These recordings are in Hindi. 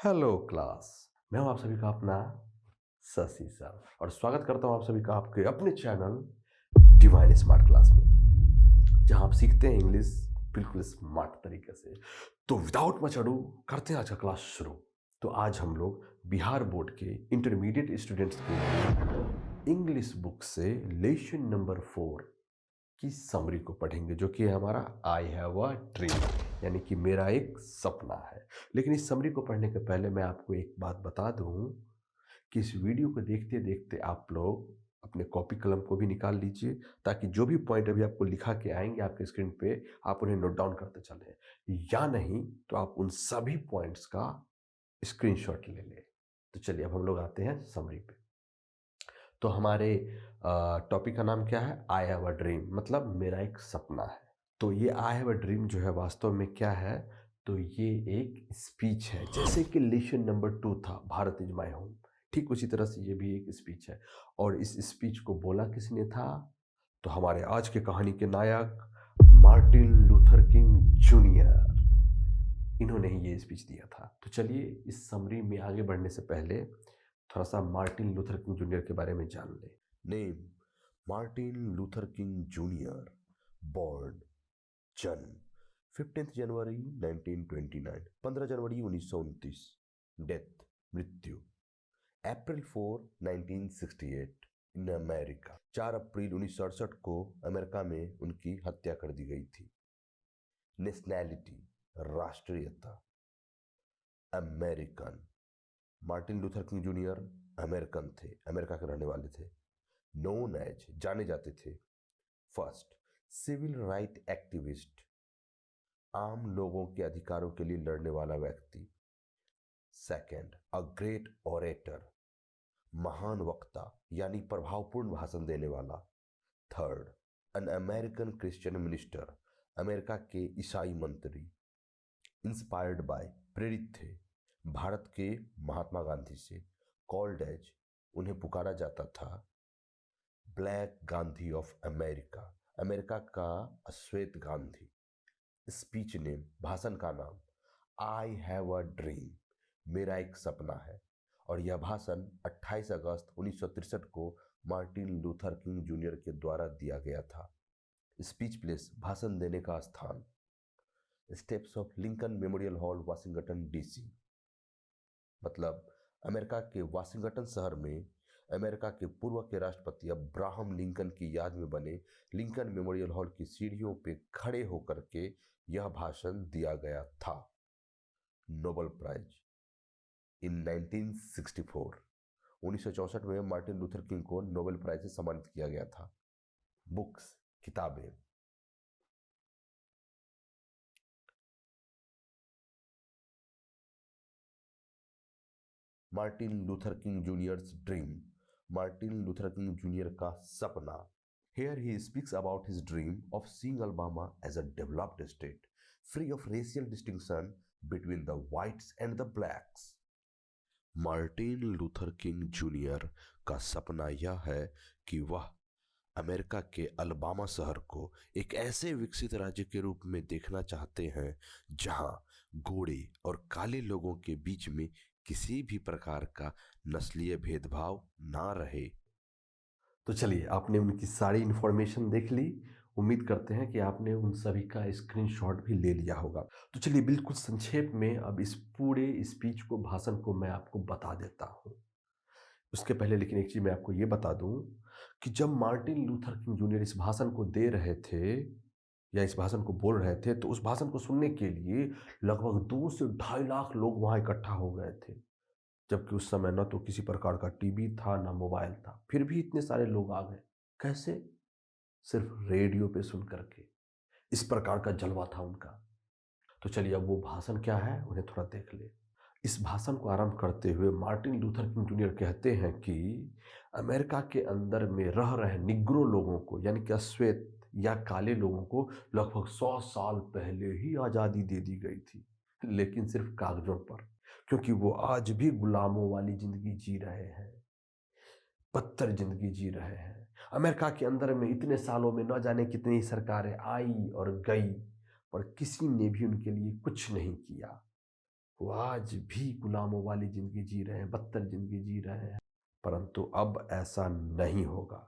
Hello class. मैं हूं आप सभी का अपना शशि सर और स्वागत करता हूं आप सभी का आपके अपने चैनल डिवाइन स्मार्ट क्लास में, जहां आप सीखते हैं इंग्लिश बिल्कुल स्मार्ट तरीके से। तो विदाउट मच अडू करते हैं आज का क्लास शुरू। तो आज हम लोग बिहार बोर्ड के इंटरमीडिएट स्टूडेंट्स के इंग्लिश बुक से लेसन नंबर 4 की समरी को पढ़ेंगे, जो कि है हमारा आई हैव अ ड्रीम, यानी कि मेरा एक सपना है। लेकिन इस समरी को पढ़ने के पहले मैं आपको एक बात बता दूं कि इस वीडियो को देखते देखते आप लोग अपने कॉपी कलम को भी निकाल लीजिए, ताकि जो भी पॉइंट अभी आपको लिखा के आएंगे आपके स्क्रीन पे आप उन्हें नोट डाउन करते चलें, या नहीं तो आप उन सभी पॉइंट्स का स्क्रीनशॉट ले लें। तो चलिए अब हम लोग आते हैं समरी पे। तो हमारे टॉपिक का नाम क्या है? आई हैव अ ड्रीम, मतलब मेरा एक सपना है। तो ये आई हैव अ ड्रीम जो है वास्तव में क्या है? तो ये एक स्पीच है, जैसे कि लेसन नंबर 2 था भारत इज माय होम, ठीक उसी तरह से ये भी एक स्पीच है। और इस स्पीच को बोला किसने था? तो हमारे आज के कहानी के नायक मार्टिन लूथर किंग जूनियर, इन्होंने ही ये स्पीच दिया था। तो चलिए इस समरी में आगे बढ़ने से पहले थोड़ा सा मार्टिन लूथर किंग जूनियर के बारे में जान लें। Name Martin Luther king junior, born जन्म 15 जनवरी 1929, 15 जनवरी 1929, डेथ मृत्यु अप्रैल 4 1968 इन अमेरिका, 4 अप्रैल 1968 को अमेरिका में उनकी हत्या कर दी गई थी। नेशनैलिटी राष्ट्रीयता American, Martin Luther king junior American थे, अमेरिका के रहने वाले थे। नोन एज जाने जाते थे। फर्स्ट सिविल राइट एक्टिविस्ट, आम लोगों के अधिकारों के लिए लड़ने वाला व्यक्ति। सेकंड अ ग्रेट ओरेटर, महान वक्ता यानी प्रभावपूर्ण भाषण देने वाला। Third an American Christian minister, America के ईसाई मंत्री। इंस्पायर्ड बाय, प्रेरित थे भारत के महात्मा गांधी से। कॉल्ड एज, उन्हें पुकारा जाता था black Gandhi of America, America का अश्वेत गांधी। स्पीच नेम, भाषण का नाम आई हैव अ ड्रीम, मेरा एक सपना है। और यह भाषण 28 अगस्त 1963 को मार्टिन लूथर किंग जूनियर के द्वारा दिया गया था। स्पीच प्लेस, भाषण देने का स्थान steps of Lincoln memorial hall, Washington DC. मतलब अमेरिका के वाशिंगटन शहर में अमेरिका के पूर्व के राष्ट्रपति अब्राहम लिंकन की याद में बने लिंकन मेमोरियल हॉल की सीढ़ियों पे खड़े होकर के यह भाषण दिया गया था। नोबेल प्राइज इन 1964, 1964 में मार्टिन लूथर किंग को नोबेल प्राइज से सम्मानित किया गया था। बुक्स, किताबें। Martin Luther king juniors dream, Martin Luther king junior का सपना। Here he speaks about his dream of seeing Alabama as a developed state, free of racial distinction between the whites and the blacks. Martin Luther king junior का सपना यह है कि वह अमेरिका के अलबामा शहर को एक ऐसे विकसित राज्य के रूप में देखना चाहते हैं जहां गोरे और काले लोगों के बीच में किसी भी प्रकार का नस्लीय भेदभाव ना रहे। तो चलिए आपने उनकी सारी इन्फॉर्मेशन देख ली। उम्मीद करते हैं कि आपने उन सभी का स्क्रीनशॉट भी ले लिया होगा। तो चलिए बिल्कुल संक्षेप में अब इस पूरे स्पीच को, भाषण को मैं आपको बता देता हूँ। उसके पहले लेकिन एक चीज़ मैं आपको ये बता दूँ कि जब मार्टिन लूथर किंग जूनियर इस भाषण को दे रहे थे या इस भाषण को बोल रहे थे, तो उस भाषण को सुनने के लिए लगभग 2 से ढाई लाख लोग वहाँ इकट्ठा हो गए थे। जबकि उस समय ना तो किसी प्रकार का टीवी था ना मोबाइल था, फिर भी इतने सारे लोग आ गए। कैसे? सिर्फ रेडियो पे सुन करके। इस प्रकार का जलवा था उनका। तो चलिए अब वो भाषण क्या है उन्हें थोड़ा देख ले। इस भाषण को आरंभ करते हुए मार्टिन लूथर किंग जूनियर कहते हैं कि अमेरिका के अंदर में रह रहे निग्रो लोगों को, यानी कि अश्वेत या काले लोगों को, लगभग 100 साल पहले ही आज़ादी दे दी गई थी, लेकिन सिर्फ कागजों पर, क्योंकि वो आज भी गुलामों वाली जिंदगी जी रहे हैं, बदतर जिंदगी जी रहे हैं। अमेरिका के अंदर में इतने सालों में न जाने कितनी सरकारें आई और गई, पर किसी ने भी उनके लिए कुछ नहीं किया। वो आज भी गुलामों वाली जिंदगी जी रहे हैं, बदतर जिंदगी जी रहे हैं। परंतु अब ऐसा नहीं होगा।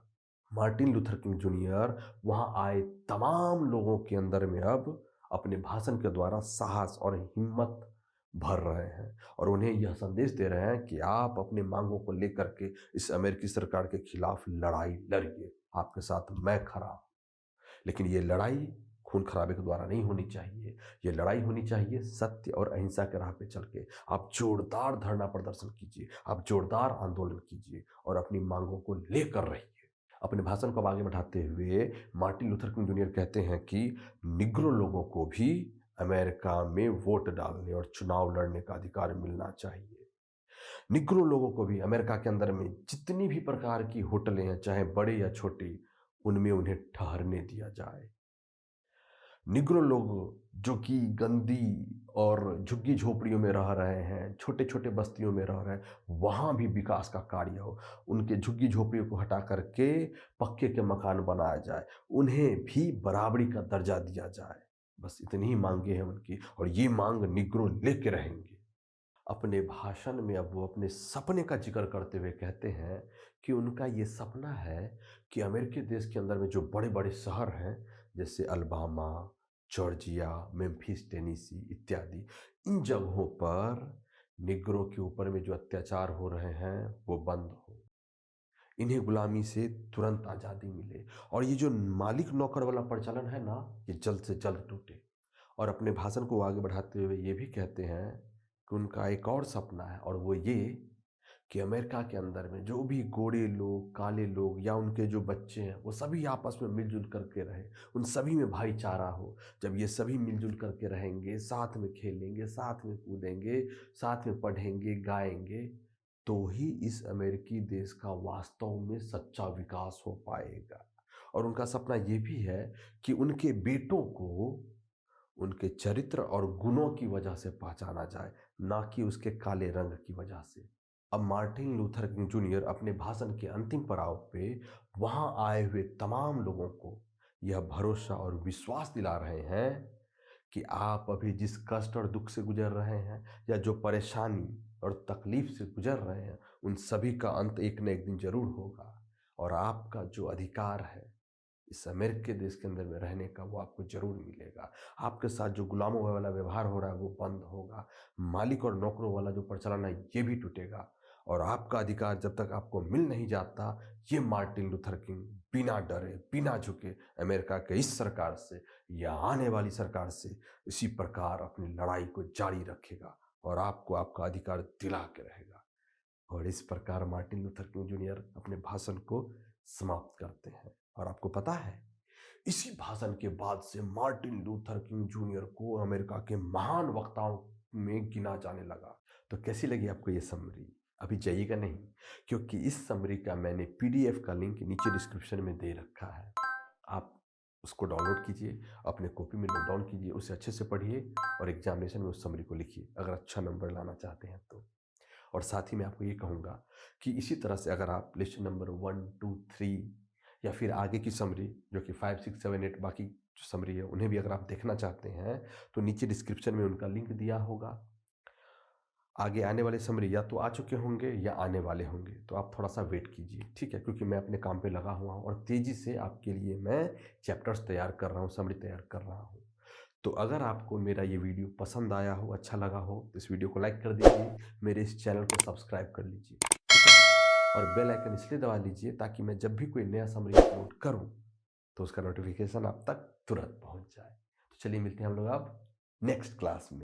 मार्टिन लूथर किंग जूनियर वहां आए तमाम लोगों के अंदर में अब अपने भाषण के द्वारा साहस और हिम्मत भर रहे हैं और उन्हें यह संदेश दे रहे हैं कि आप अपनी मांगों को लेकर के इस अमेरिकी सरकार के खिलाफ लड़ाई लड़िए, आपके साथ मैं खड़ा हूं। लेकिन ये लड़ाई खून खराबे के द्वारा नहीं होनी चाहिए। ये लड़ाई होनी चाहिए सत्य और अहिंसा के राह पे चल के। आप जोरदार धरना प्रदर्शन कीजिए, आप जोरदार आंदोलन कीजिए और अपनी मांगों को लेकर रहिए। अपने भाषण को आगे बढ़ाते हुए मार्टिन लूथर किंग जूनियर कहते हैं कि निग्रो लोगों को भी अमेरिका में वोट डालने और चुनाव लड़ने का अधिकार मिलना चाहिए। निग्रो लोगों को भी अमेरिका के अंदर में जितनी भी प्रकार की होटलें हैं, चाहे बड़े या छोटी, उनमें उन्हें ठहरने दिया जाए। निग्रो लोग जो कि गंदी और झुग्गी झोपड़ियों में रह रहे हैं, छोटे छोटे बस्तियों में रह रहे हैं, वहाँ भी विकास का कार्य हो। उनके झुग्गी झोपड़ियों को हटा करके पक्के के मकान बनाया जाए, उन्हें भी बराबरी का दर्जा दिया जाए। बस इतनी ही मांगे हैं उनकी और ये मांग निग्रो लेके रहेंगे। अपने भाषण में अब वो अपने सपने का जिक्र करते हुए कहते हैं कि उनका ये सपना है कि अमेरिकी देश के अंदर में जो बड़े बड़े शहर हैं, जैसे अल्बामा, जॉर्जिया, मेम्फिस, टेनेसी इत्यादि, इन जगहों पर निग्रो के ऊपर में जो अत्याचार हो रहे हैं वो बंद हो, इन्हें गुलामी से तुरंत आज़ादी मिले और ये जो मालिक नौकर वाला प्रचलन है ना, ये जल्द से जल्द टूटे। और अपने भाषण को आगे बढ़ाते हुए ये भी कहते हैं कि उनका एक और सपना है और वो ये कि अमेरिका के अंदर में जो भी गोरे लोग, काले लोग या उनके जो बच्चे हैं, वो सभी आपस में मिलजुल करके रहे, उन सभी में भाईचारा हो। जब ये सभी मिलजुल करके रहेंगे, साथ में खेलेंगे, साथ में कूदेंगे, साथ में पढ़ेंगे, गाएंगे, तो ही इस अमेरिकी देश का वास्तव में सच्चा विकास हो पाएगा। और उनका सपना ये भी है कि उनके बेटों को उनके चरित्र और गुणों की वजह से पहचाना जाए, ना कि उसके काले रंग की वजह से। अब मार्टिन लूथर किंग जूनियर अपने भाषण के अंतिम पड़ाव पे वहां आए हुए तमाम लोगों को यह भरोसा और विश्वास दिला रहे हैं कि आप अभी जिस कष्ट और दुख से गुजर रहे हैं या जो परेशानी और तकलीफ से गुजर रहे हैं, उन सभी का अंत एक न एक दिन जरूर होगा और आपका जो अधिकार है इस अमेरिकी देश के अंदर में रहने का, वो आपको जरूर मिलेगा। आपके साथ जो गुलामों वाला व्यवहार हो रहा है वो बंद होगा। मालिक और नौकरों वाला जो प्रचलन है ये भी टूटेगा और आपका अधिकार जब तक आपको मिल नहीं जाता, ये मार्टिन लूथर किंग बिना डरे, बिना झुके अमेरिका के इस सरकार से या आने वाली सरकार से इसी प्रकार अपनी लड़ाई को जारी रखेगा और आपको आपका अधिकार दिला के रहेगा। और इस प्रकार मार्टिन लूथर किंग जूनियर अपने भाषण को समाप्त करते हैं। और आपको पता है, इसी भाषण के बाद से मार्टिन लूथर किंग जूनियर को अमेरिका के महान वक्ताओं में गिना जाने लगा। तो कैसी लगी आपको ये समरी? अभी जाइएगा नहीं, क्योंकि इस समरी का मैंने पीडीएफ का लिंक नीचे डिस्क्रिप्शन में दे रखा है। आप उसको डाउनलोड कीजिए, अपने कॉपी में नोट डाउन कीजिए, उसे अच्छे से पढ़िए और एग्जामिनेशन में उस समरी को लिखिए अगर अच्छा नंबर लाना चाहते हैं तो। और साथ ही मैं आपको ये कहूँगा कि इसी तरह से अगर आप लेसन नंबर 1, 2, 3 या फिर आगे की समरी जो कि 5, 6, 7, 8 बाकी जो समरी है उन्हें भी अगर आप देखना चाहते हैं तो नीचे डिस्क्रिप्शन में उनका लिंक दिया होगा। आगे आने वाले समरी या तो आ चुके होंगे या आने वाले होंगे, तो आप थोड़ा सा वेट कीजिए, ठीक है? क्योंकि मैं अपने काम पे लगा हुआ हूँ और तेज़ी से आपके लिए मैं चैप्टर्स तैयार कर रहा हूँ, समरी तैयार कर रहा हूँ। तो अगर आपको मेरा ये वीडियो पसंद आया हो, अच्छा लगा हो, तो इस वीडियो को लाइक कर दीजिए, मेरे इस चैनल को सब्सक्राइब कर लीजिए, ठीक है? और बेल आइकन इसलिए दबा लीजिए ताकि मैं जब भी कोई नया समरी अपलोड करूँ तो उसका नोटिफिकेशन आप तक तुरंत पहुँच जाए। तो चलिए मिलते हैं हम लोग अब नेक्स्ट क्लास में।